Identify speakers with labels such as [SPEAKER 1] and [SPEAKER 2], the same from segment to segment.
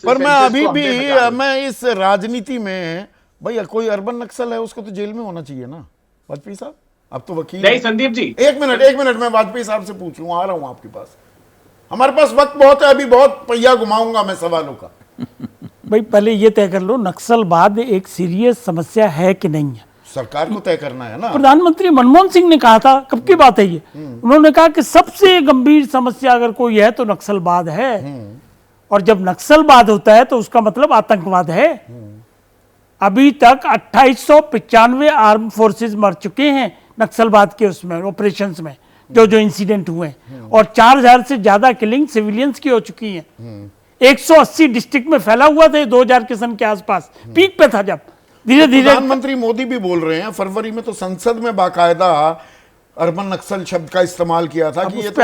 [SPEAKER 1] पर मैं अभी भी मैं इस राजनीति में भैया कोई अर्बन नक्सल है उसको तो जेल में होना चाहिए ना वाजपेयी साहब। अब तो वकील
[SPEAKER 2] नहीं संदीप जी,
[SPEAKER 1] एक मिनट मैं वाजपेयी साहब से पूछ लूं, आ रहा हूं आपके पास। हमारे पास वक्त बहुत है, अभी बहुत पहिया घुमाऊंगा मैं सवालों का।
[SPEAKER 3] भाई पहले ये तय कर लो नक्सलवाद एक सीरियस समस्या है कि नहीं है।
[SPEAKER 1] सरकार को तय करना है ना।
[SPEAKER 3] प्रधानमंत्री मनमोहन सिंह ने कहा था, कब की बात है ये, उन्होंने कहा कि सबसे गंभीर समस्या अगर कोई है तो नक्सलवाद है। और जब नक्सलवाद होता है तो उसका मतलब आतंकवाद है। अभी तक 2895 आर्म फोर्सेस मर चुके हैं नक्सलवाद के उसमें ऑपरेशंस में, जो इंसिडेंट हुए, और 4000 से ज्यादा किलिंग सिविलियंस की हो चुकी हैं। 180 डिस्ट्रिक्ट में फैला हुआ था 2000 के सन के आसपास, पीक पे था। जब धीरे धीरे
[SPEAKER 1] प्रधानमंत्री मोदी भी बोल रहे हैं, फरवरी में तो संसद में बाकायदा अर्बन नक्सल शब्द का इस्तेमाल किया था कि ये तो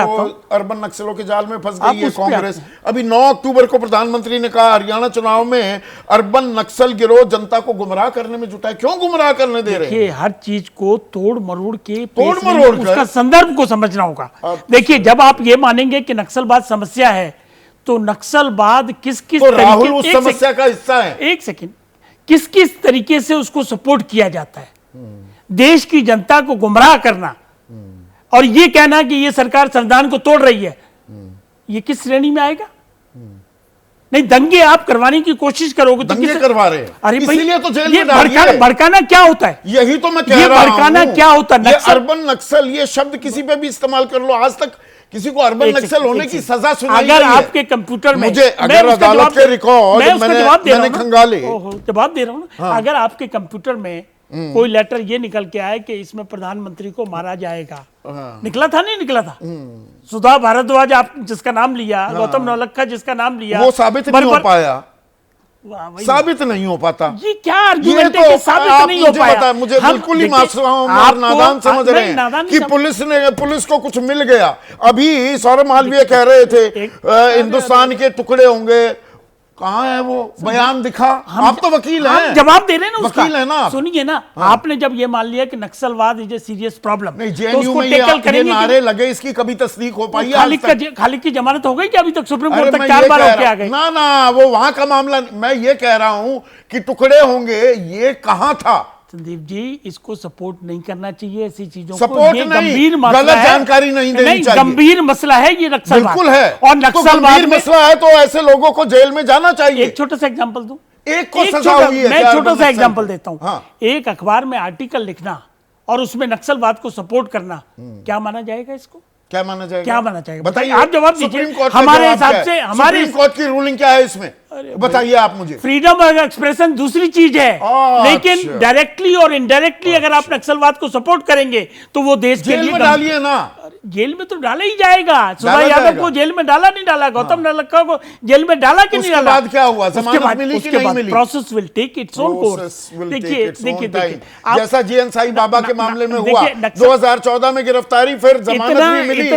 [SPEAKER 1] अर्बन नक्सलों के जाल में फंस गई है कांग्रेस। अभी 9 अक्टूबर को प्रधानमंत्री ने कहा हरियाणा चुनाव में अर्बन नक्सल गिरोह जनता को गुमराह करने में जुटा है। क्यों गुमराह करने दे रहे हैं?
[SPEAKER 3] हर चीज को तोड़ मरोड़ उसका संदर्भ को समझना होगा। देखिए, जब आप ये मानेंगे कि नक्सलवाद समस्या है तो नक्सलवाद किस किस
[SPEAKER 1] राहुल उस समस्या का हिस्सा है।
[SPEAKER 3] एक सेकंड, किस किस तरीके से उसको सपोर्ट किया जाता है? देश की जनता को गुमराह करना और ये कहना कि ये सरकार संविधान को तोड़ रही है, ये किस श्रेणी में आएगा? नहीं, दंगे आप करवाने की कोशिश करोगे तो
[SPEAKER 1] दंगे करवा रहे हैं।
[SPEAKER 3] अरे
[SPEAKER 1] इसीलिए तो जेल में डालिए।
[SPEAKER 3] भड़काना क्या होता है?
[SPEAKER 1] यही तो मैं कह रहा हूं।
[SPEAKER 3] भड़काना क्या होता है?
[SPEAKER 1] अर्बन नक्सल, ये शब्द किसी पे भी इस्तेमाल कर लो, आज तक किसी को अर्बन नक्सल होने की सजा सुनाई
[SPEAKER 3] अगर आपके कंप्यूटर में,
[SPEAKER 1] मुझे अगर अदालत के रिकॉर्ड मैंने खंगाले,
[SPEAKER 3] जवाब दे रहा हूं ना। अगर आपके कंप्यूटर में कोई लेटर ये निकल के आए कि इसमें प्रधानमंत्री को मारा जाएगा, निकला था नहीं निकला था? सुधा भारद्वाज आप जिसका नाम लिया, गौतम नवलखा जिसका नाम लिया,
[SPEAKER 1] वो साबित नहीं हो पाया। साबित नहीं हो पाता।
[SPEAKER 3] ये क्या आर्गुमेंट है कि साबित नहीं हो पाया?
[SPEAKER 1] मुझे बिल्कुल ही आप नादान समझ रहे हैं कि पुलिस को कुछ मिल गया। अभी सौरभ मालवीय कह रहे थे हिंदुस्तान के टुकड़े होंगे, कहाँ है वो बयान दिखा? आप तो वकील हैं,
[SPEAKER 3] जवाब दे रहे हैं ना,
[SPEAKER 1] वकील है ना।
[SPEAKER 3] सुनिए ना, आपने जब ये मान लिया कि नक्सलवाद इज ए सीरियस प्रॉब्लम,
[SPEAKER 1] नहीं जेएनयू में ये नारे लगे, इसकी कभी तस्दीक हो पाई?
[SPEAKER 3] खालिद की जमानत हो गई कि अभी तक सुप्रीम कोर्ट तक 4 बार होके आ गए?
[SPEAKER 1] ना वो वहां का मामला। मैं ये कह रहा हूं कि टुकड़े होंगे, ये कहां था?
[SPEAKER 3] संदीप जी, इसको सपोर्ट नहीं करना चाहिए, ऐसी चीजों
[SPEAKER 1] सपोर्ट
[SPEAKER 3] को।
[SPEAKER 1] गंभीर मसला, गलत जानकारी नहीं देनी चाहिए।
[SPEAKER 3] गंभीर मसला है ये नक्सलवाद।
[SPEAKER 1] बिल्कुल है।
[SPEAKER 3] और नक्सलवाद
[SPEAKER 1] मसला है तो ऐसे लोगों को जेल में जाना चाहिए।
[SPEAKER 3] एक छोटा सा एग्जांपल दूं,
[SPEAKER 1] एक को सजा हुई है।
[SPEAKER 3] मैं छोटा सा एग्जांपल देता हूं।
[SPEAKER 1] हाँ।
[SPEAKER 3] एक अखबार में आर्टिकल लिखना और उसमें नक्सलवाद को सपोर्ट करना, क्या माना जाएगा? इसको
[SPEAKER 1] क्या माना जाएगा?
[SPEAKER 3] क्या माना जाएगा?
[SPEAKER 1] बताइए,
[SPEAKER 3] आप जवाब दीजिए।
[SPEAKER 1] हमारे हिसाब से सुप्रीम कोर्ट की रूलिंग क्या है इसमें? बताइए आप मुझे।
[SPEAKER 3] फ्रीडम ऑफ एक्सप्रेशन दूसरी चीज है, लेकिन डायरेक्टली और इनडायरेक्टली अगर आप नक्सलवाद को सपोर्ट करेंगे तो वो देश के लिए
[SPEAKER 1] डालिए ना।
[SPEAKER 3] जेल में तो डाला ही जाएगा। सुधा यादव को जेल में डाला नहीं डाला, गौतम नवलखा को जेल में डाला कि नहीं डाला?
[SPEAKER 1] बाद क्या हुआ? जमानत मिली कि नहीं मिली?
[SPEAKER 3] Process will take its own course. देखिए
[SPEAKER 1] जैसा जीएन साई बाबा के मामले में हुआ, 2014 में गिरफ्तारी, फिर जमानत भी मिली, तो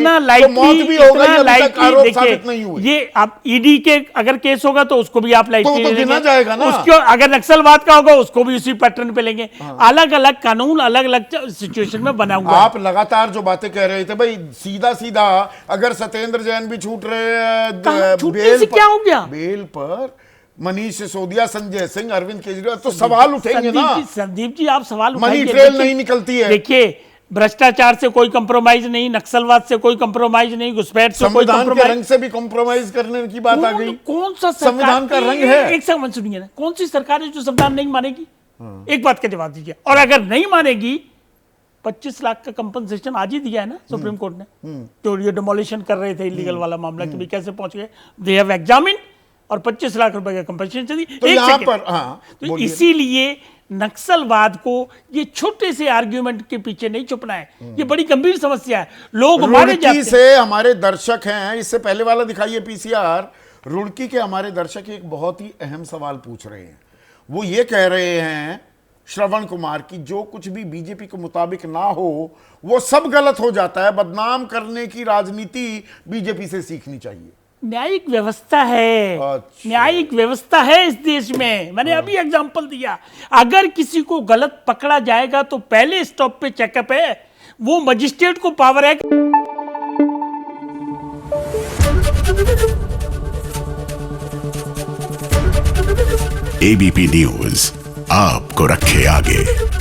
[SPEAKER 1] मौत भी हो गई, अभी तक आरोप साबित नहीं हुए।
[SPEAKER 3] ये आप ईडी के अगर केस होगा तो उसको भी आप लाइटली
[SPEAKER 1] तो गिना जाएगा ना।
[SPEAKER 3] उसको अगर नक्सलवाद का होगा उसको भी उसी पैटर्न पे लेंगे। अलग अलग कानून अलग अलग सिचुएशन में बना हुआ है।
[SPEAKER 1] आप लगातार जो बातें कह रहे थे भाई, सीधा सीधा अगर सत्येंद्र जैन भी छूट रहे हैं बेल पर,
[SPEAKER 3] क्या हो गया?
[SPEAKER 1] बेल पर मनीष सिसोदिया, संजय सिंह, अरविंद केजरीवाल, तो सवाल उठेंगे ना।
[SPEAKER 3] संदीप जी, आप सवाल
[SPEAKER 1] मनी ट्रेल नहीं निकलती है।
[SPEAKER 3] देखिए, भ्रष्टाचार से कोई कंप्रोमाइज नहीं, नक्सलवाद से कोई कंप्रोमाइज नहीं, घुसपैठ से कोई
[SPEAKER 1] कंप्रोमाइज, रंग से भी कंप्रोमाइज करने की बात आ गई।
[SPEAKER 3] कौन सा
[SPEAKER 1] संविधान का रंग है?
[SPEAKER 3] एक सेकंड सुनिए ना, कौन सी सरकार है जो संविधान नहीं मानेगी? एक बात का जवाब दीजिए। और अगर नहीं मानेगी, 25 लाख का कंपनसेशन आज ही दिया है ना सुप्रीम कोर्ट ने, जो ये डिमोलिशन कर रहे थे इलीगल वाला मामला, कि कैसे पहुंच गए, दे हैव एग्जामिन, और 25 लाख रुपए का कंपनसेशन दी।
[SPEAKER 1] तो यहाँ पर
[SPEAKER 3] तो इसीलिए नक्सलवाद को ये छोटे से आर्ग्यूमेंट के पीछे नहीं छुपना है, ये बड़ी गंभीर समस्या है। लोग मारे जाते हैं।
[SPEAKER 1] से हमारे दर्शक हैं, इससे पहले वाला दिखाइए पीसीआर। रुड़की के हमारे दर्शक एक बहुत ही अहम सवाल पूछ रहे हैं। वो ये कह रहे हैं श्रवण कुमार की, जो कुछ भी बीजेपी के मुताबिक ना हो वो सब गलत हो जाता है, बदनाम करने की राजनीति बीजेपी से सीखनी चाहिए।
[SPEAKER 3] न्यायिक व्यवस्था है।
[SPEAKER 1] अच्छा।
[SPEAKER 3] न्यायिक व्यवस्था है इस देश में। मैंने अभी एग्जांपल दिया, अगर किसी को गलत पकड़ा जाएगा तो पहले स्टॉप पे चेकअप है। वो मजिस्ट्रेट को पावर है।
[SPEAKER 2] एबीपी न्यूज आपको रखे आगे।